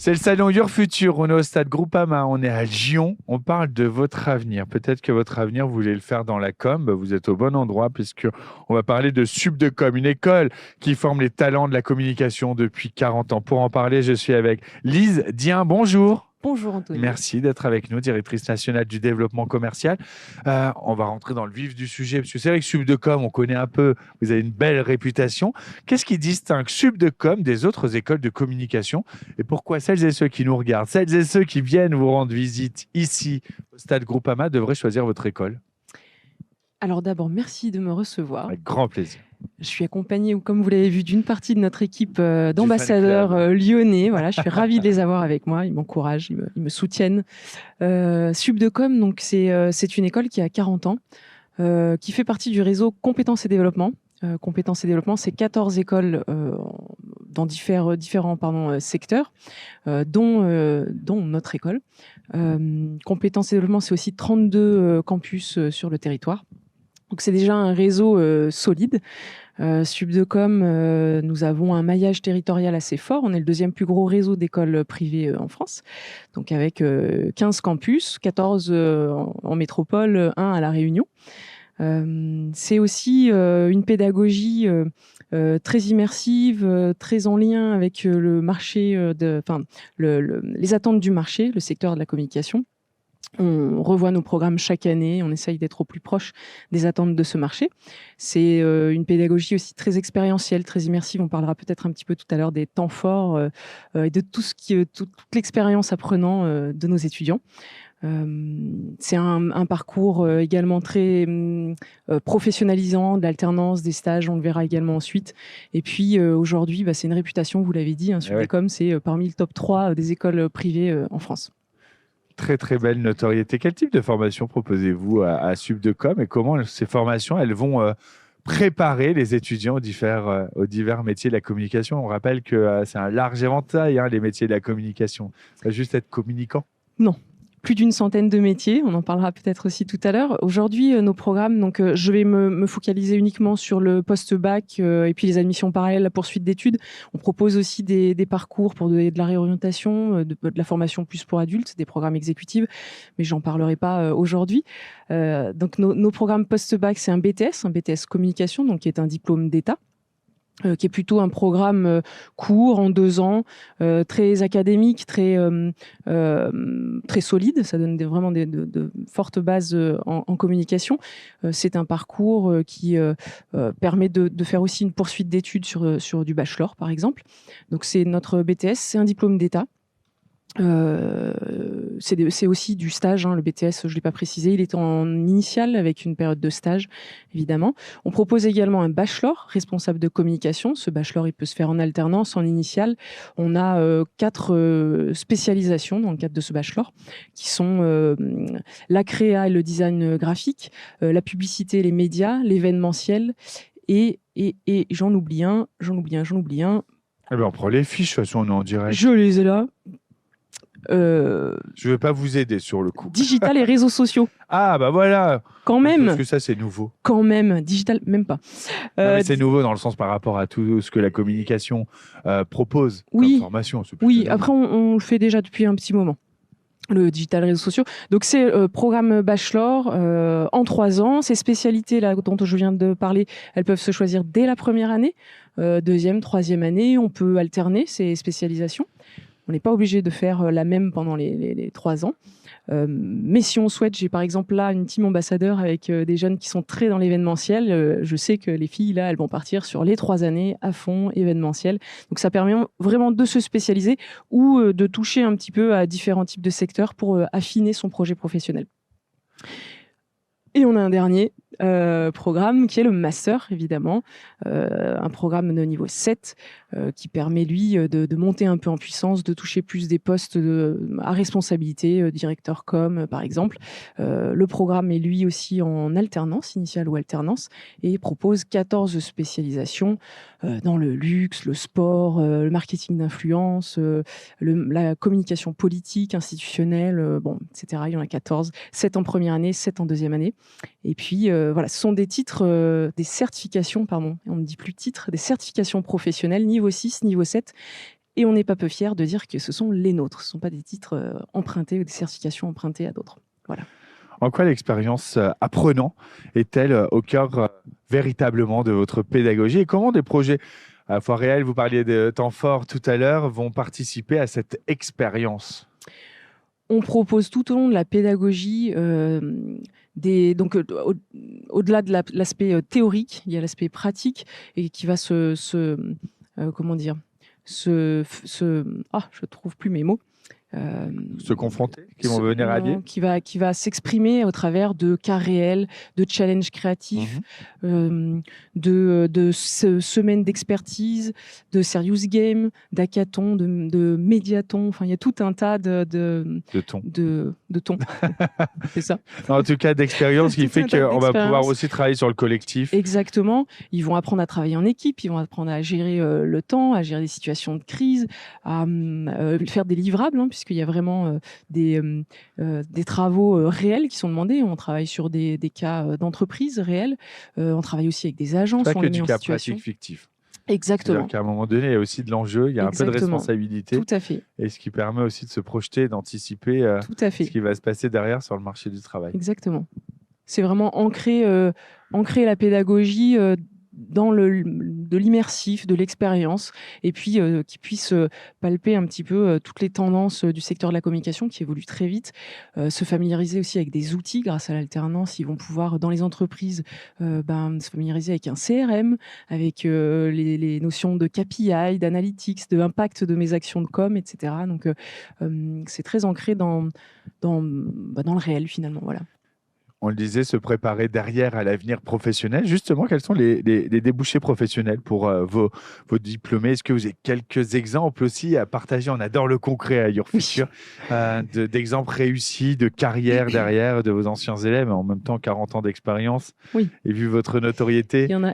C'est le salon Your Future. On est au stade Groupama, on est à Lyon. On parle de votre avenir. Peut-être que votre avenir, vous voulez le faire dans la com. Vous êtes au bon endroit puisque on va parler de Subdecom, une école qui forme les talents de la communication depuis 40 ans. Pour en parler, je suis avec Lise Dien. Bonjour. Bonjour Anthony. Merci d'être avec nous, directrice nationale du développement commercial. On va rentrer dans le vif du sujet, parce que c'est vrai que Subdecom, on connaît un peu, vous avez une belle réputation. Qu'est-ce qui distingue Subdecom des autres écoles de communication? Et pourquoi celles et ceux qui nous regardent, celles et ceux qui viennent vous rendre visite ici, au stade Groupama, devraient choisir votre école? Alors d'abord, merci de me recevoir. Avec grand plaisir. Je suis accompagnée, comme vous l'avez vu, d'une partie de notre équipe d'ambassadeurs lyonnais. Voilà, je suis ravie de les avoir avec moi. Ils m'encouragent, ils me soutiennent. Subdecom, donc c'est une école qui a 40 ans, qui fait partie du réseau Compétences et Développement. Compétences et Développement, c'est 14 écoles dans différents secteurs, dont notre école. Compétences et Développement, c'est aussi 32 campus sur le territoire. Donc c'est déjà un réseau solide. Subdecom, nous avons un maillage territorial assez fort. On est le deuxième plus gros réseau d'écoles privées en France. Donc avec 15 campus, 14 en métropole, 1 à La Réunion. C'est aussi une pédagogie très immersive, très en lien avec le marché, les attentes du marché, le secteur de la communication. On revoit nos programmes chaque année, on essaye d'être au plus proche des attentes de ce marché. C'est une pédagogie aussi très expérientielle, très immersive. On parlera peut-être un petit peu tout à l'heure des temps forts et de toute l'expérience apprenant de nos étudiants. C'est un parcours également très professionnalisant, de l'alternance, des stages, on le verra également ensuite. Et puis aujourd'hui, c'est une réputation, vous l'avez dit, Subdecom, c'est parmi le top 3 des écoles privées en France. Très, très belle notoriété. Quel type de formation proposez-vous à Subdecom et comment ces formations, elles vont préparer les étudiants aux divers métiers de la communication? On rappelle que c'est un large éventail, les métiers de la communication. Pas juste être communicant. Non. Plus d'une centaine de métiers, on en parlera peut-être aussi tout à l'heure. Aujourd'hui, nos programmes, donc je vais me focaliser uniquement sur le post-bac et puis les admissions parallèles, la poursuite d'études. On propose aussi des parcours pour de la réorientation, de la formation plus pour adultes, des programmes exécutifs, mais j'en parlerai pas aujourd'hui. Donc nos programmes post-bac, c'est un BTS communication, donc qui est un diplôme d'État. Qui est plutôt un programme court, en 2 ans, très académique, très solide. Ça donne vraiment de fortes bases en communication. C'est un parcours qui permet de faire aussi une poursuite d'études sur du bachelor, par exemple. Donc c'est notre BTS, c'est un diplôme d'État. C'est aussi du stage, le BTS, je ne l'ai pas précisé, il est en initial avec une période de stage, évidemment. On propose également un bachelor responsable de communication. Ce bachelor, il peut se faire en alternance, en initial. On a 4 spécialisations dans le cadre de ce bachelor, qui sont la créa et le design graphique, la publicité et les médias, l'événementiel, et j'en oublie un. On prend les fiches, de toute façon, on est en direct. Je les ai là. Je ne veux pas vous aider sur le coup. Digital et réseaux sociaux. Ah, bah voilà. Quand même. Parce que ça, c'est nouveau. Quand même. Digital, même pas. Non, mais c'est nouveau dans le sens par rapport à tout ce que la communication propose comme formation. Oui, après, on le fait déjà depuis un petit moment. Le digital réseaux sociaux. Donc, c'est programme bachelor en 3 ans. Ces spécialités là dont je viens de parler, elles peuvent se choisir dès la première année. 2e, 3e année, on peut alterner ces spécialisations. On n'est pas obligé de faire la même pendant les 3 ans. Mais si on souhaite, j'ai par exemple là une team ambassadeur avec des jeunes qui sont très dans l'événementiel. Je sais que les filles, là, elles vont partir sur les 3 années à fond événementiel. Donc ça permet vraiment de se spécialiser ou de toucher un petit peu à différents types de secteurs pour affiner son projet professionnel. Et on a un dernier programme qui est le master, évidemment, un programme de niveau 7 qui permet, lui, de monter un peu en puissance, de toucher plus des postes à responsabilité, directeur com, par exemple. Le programme est, lui, aussi en alternance, initiale ou alternance, et propose 14 spécialisations dans le luxe, le sport, le marketing d'influence, la communication politique, institutionnelle, etc. Il y en a 14, 7 en première année, 7 en 2e année. Et puis, voilà, ce sont des titres, des certifications, pardon, on ne dit plus titres, des certifications professionnelles, niveau 6, niveau 7, Et on n'est pas peu fiers de dire que ce sont les nôtres. Ce ne sont pas des titres empruntés ou des certifications empruntées à d'autres. Voilà. En quoi l'expérience apprenant est-elle au cœur véritablement de votre pédagogie et comment des projets à la fois réels, vous parliez de temps forts tout à l'heure, vont participer à cette expérience? On propose tout au long de la pédagogie donc au-delà de l'aspect théorique, il y a l'aspect pratique et qui va comment dire, je trouve plus mes mots. Se confronter, qui vont venir allier? Qui va s'exprimer au travers de cas réels, de challenges créatifs, de semaines d'expertise, de serious game, d'hackathon, de médiathon. Enfin, il y a tout un tas de tons. De tons. C'est ça. En tout cas, d'expérience qui fait qu'on va pouvoir aussi travailler sur le collectif. Exactement. Ils vont apprendre à travailler en équipe, ils vont apprendre à gérer le temps, à gérer des situations de crise, à faire des livrables, puisqu'il y a vraiment des travaux réels qui sont demandés. On travaille sur des cas d'entreprise réels. On travaille aussi avec des agences. Pas que du cas pratique fictif. Exactement. C'est-à-dire qu'à un moment donné, il y a aussi de l'enjeu, il y a un peu de responsabilité. Tout à fait. Et ce qui permet aussi de se projeter, d'anticiper ce qui va se passer derrière sur le marché du travail. Exactement. C'est vraiment ancrer la pédagogie dans de l'immersif, de l'expérience, et puis qui puisse palper un petit peu toutes les tendances du secteur de la communication qui évoluent très vite, se familiariser aussi avec des outils grâce à l'alternance. Ils vont pouvoir, dans les entreprises, se familiariser avec un CRM, avec les notions de KPI, d'analytics, de impact de mes actions de com, etc. Donc, c'est très ancré dans le réel, finalement. Voilà. On le disait, se préparer derrière à l'avenir professionnel. Justement, quels sont les débouchés professionnels pour vos diplômés? Est-ce que vous avez quelques exemples aussi à partager? On adore le concret à Your Future, d'exemples réussis de carrière derrière de vos anciens élèves, en même temps 40 ans d'expérience. Oui. Et vu votre notoriété, il y en a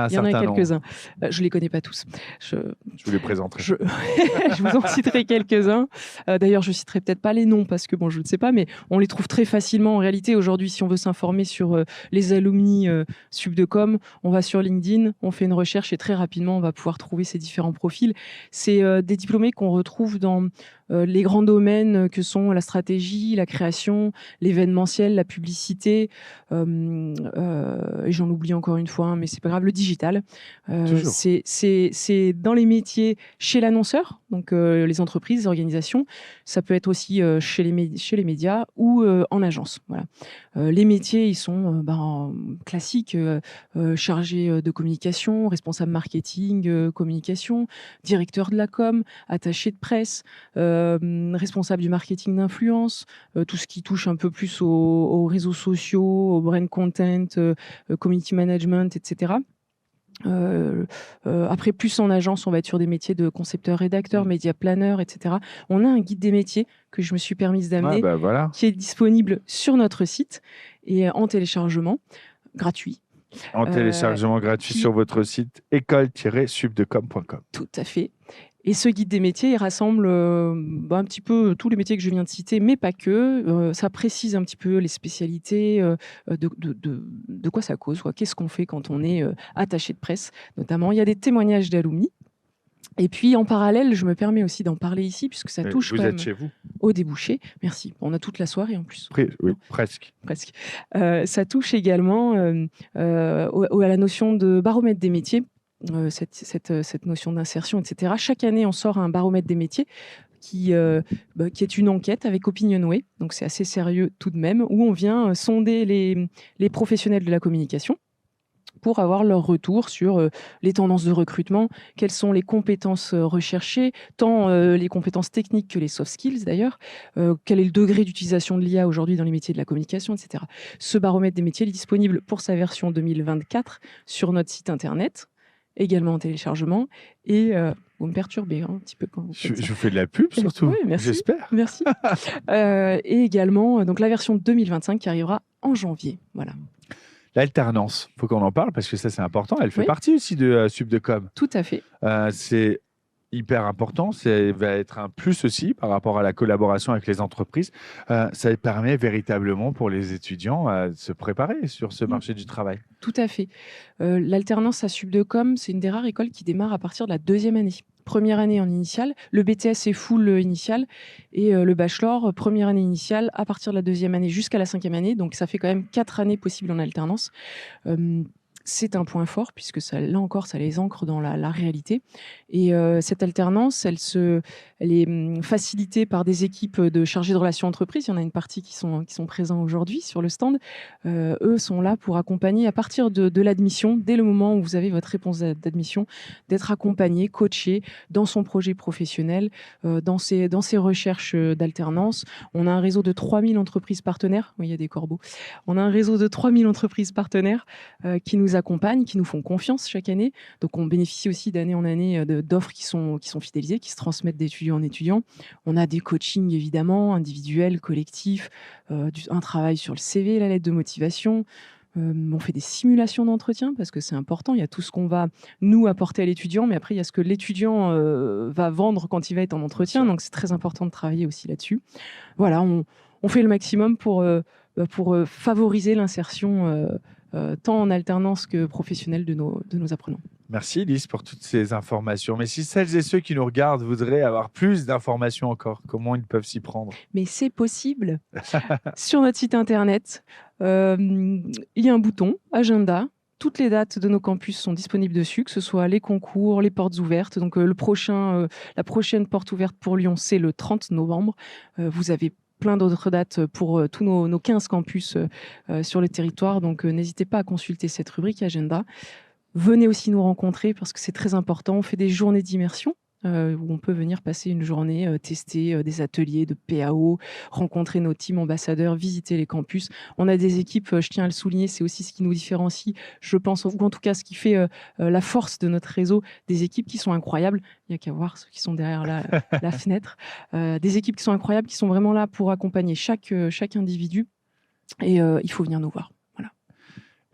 quelques-uns. Je ne les connais pas tous. Je vous les présenterai. Je vous en citerai quelques-uns. D'ailleurs, je ne citerai peut-être pas les noms parce que je ne sais pas, mais on les trouve très facilement en réalité aujourd'hui. Si on veut s'informer sur les alumni Subdecom, on va sur LinkedIn, on fait une recherche et très rapidement, on va pouvoir trouver ces différents profils. C'est des diplômés qu'on retrouve dans les grands domaines que sont la stratégie, la création, l'événementiel, la publicité, et j'en oublie encore une fois, mais c'est pas grave, le digital. C'est dans les métiers chez l'annonceur, donc les entreprises, les organisations. Ça peut être aussi chez les médias ou en agence. Voilà. Les métiers, ils sont classiques, chargé de communication, responsable marketing, communication, directeur de la com, attaché de presse, responsable du marketing d'influence, tout ce qui touche un peu plus aux réseaux sociaux, au brand content, community management, etc. Après, plus en agence, on va être sur des métiers de concepteur, rédacteur, média planner, etc. On a un guide des métiers que je me suis permise d'amener, qui est disponible sur notre site et en téléchargement gratuit. En téléchargement gratuit sur votre site école-subdecom.com. Tout à fait. Et ce guide des métiers, il rassemble un petit peu tous les métiers que je viens de citer, mais pas que. Ça précise un petit peu les spécialités, de quoi ça cause, qu'est-ce qu'on fait quand on est attaché de presse. Notamment, il y a des témoignages d'alumni. Et puis, en parallèle, je me permets aussi d'en parler ici, puisque ça touche vous êtes chez vous. Au débouché. Merci. On a toute la soirée en plus. Oui, presque. Ça touche également à la notion de baromètre des métiers. Cette notion d'insertion, etc. Chaque année, on sort un baromètre des métiers qui est une enquête avec Opinionway, donc c'est assez sérieux tout de même, où on vient sonder les professionnels de la communication pour avoir leur retour sur les tendances de recrutement, quelles sont les compétences recherchées, tant les compétences techniques que les soft skills d'ailleurs, quel est le degré d'utilisation de l'IA aujourd'hui dans les métiers de la communication, etc. Ce baromètre des métiers est disponible pour sa version 2024 sur notre site internet, également en téléchargement, et vous me perturbez un petit peu quand vous faites ça. Je vous fais de la pub surtout, oui, merci, j'espère. Merci. Et également donc la version 2025 qui arrivera en janvier. Voilà. L'alternance, il faut qu'on en parle parce que ça c'est important, elle fait partie aussi de Subdecom. Tout à fait. C'est hyper important, ça va être un plus aussi par rapport à la collaboration avec les entreprises. Ça permet véritablement pour les étudiants de se préparer sur ce marché du travail. Tout à fait. L'alternance à Subdecom, c'est une des rares écoles qui démarre à partir de la 2e année. première année en initiale. Le BTS est full initial et le bachelor, première année initiale à partir de la 2e année jusqu'à la 5e année. Donc ça fait quand même 4 années possibles en alternance. C'est un point fort puisque ça, là encore, ça les ancre dans la réalité. Et cette alternance, elle est facilitée par des équipes de chargés de relations entreprises. Il y en a une partie qui sont présents aujourd'hui sur le stand. Eux sont là pour accompagner à partir de l'admission, dès le moment où vous avez votre réponse d'admission, d'être accompagné, coaché dans son projet professionnel, dans ses recherches d'alternance. On a un réseau de 3000 entreprises partenaires. Oui, il y a des corbeaux. On a un réseau de 3000 entreprises partenaires qui nous accompagnent, qui nous font confiance chaque année. Donc, on bénéficie aussi d'année en année d'offres qui sont fidélisées, qui se transmettent d'étudiant en étudiant. On a des coachings, évidemment, individuels, collectifs, un travail sur le CV, la lettre de motivation. On fait des simulations d'entretien parce que c'est important. Il y a tout ce qu'on va nous apporter à l'étudiant, mais après, il y a ce que l'étudiant va vendre quand il va être en entretien. Donc, c'est très important de travailler aussi là-dessus. Voilà, on fait le maximum pour favoriser l'insertion tant en alternance que professionnelle de nos apprenants. Merci Elise pour toutes ces informations. Mais si celles et ceux qui nous regardent voudraient avoir plus d'informations encore, comment ils peuvent s'y prendre? Mais c'est possible. Sur notre site internet, il y a un bouton agenda. Toutes les dates de nos campus sont disponibles dessus, que ce soit les concours, les portes ouvertes. Donc la prochaine porte ouverte pour Lyon, c'est le 30 novembre. Vous avez plein d'autres dates pour tous nos 15 campus sur le territoire. Donc n'hésitez pas à consulter cette rubrique agenda. Venez aussi nous rencontrer parce que c'est très important. On fait des journées d'immersion où on peut venir passer une journée, tester des ateliers de PAO, rencontrer nos teams ambassadeurs, visiter les campus. On a des équipes, je tiens à le souligner, c'est aussi ce qui nous différencie, je pense, ou en tout cas ce qui fait la force de notre réseau, des équipes qui sont incroyables. Il n'y a qu'à voir ceux qui sont derrière la fenêtre. Des équipes qui sont incroyables, qui sont vraiment là pour accompagner chaque individu. Et il faut venir nous voir.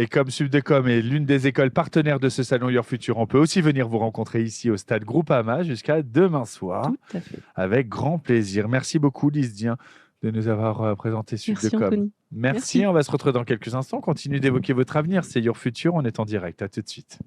Et comme Subdecom est l'une des écoles partenaires de ce salon Your Future, on peut aussi venir vous rencontrer ici au stade Groupama jusqu'à demain soir. Tout à fait. Avec grand plaisir. Merci beaucoup Lise Dien de nous avoir présenté Subdecom. Merci Anthony. Merci. On va se retrouver dans quelques instants. Continuez d'évoquer votre avenir. C'est Your Future. On est en direct. À tout de suite.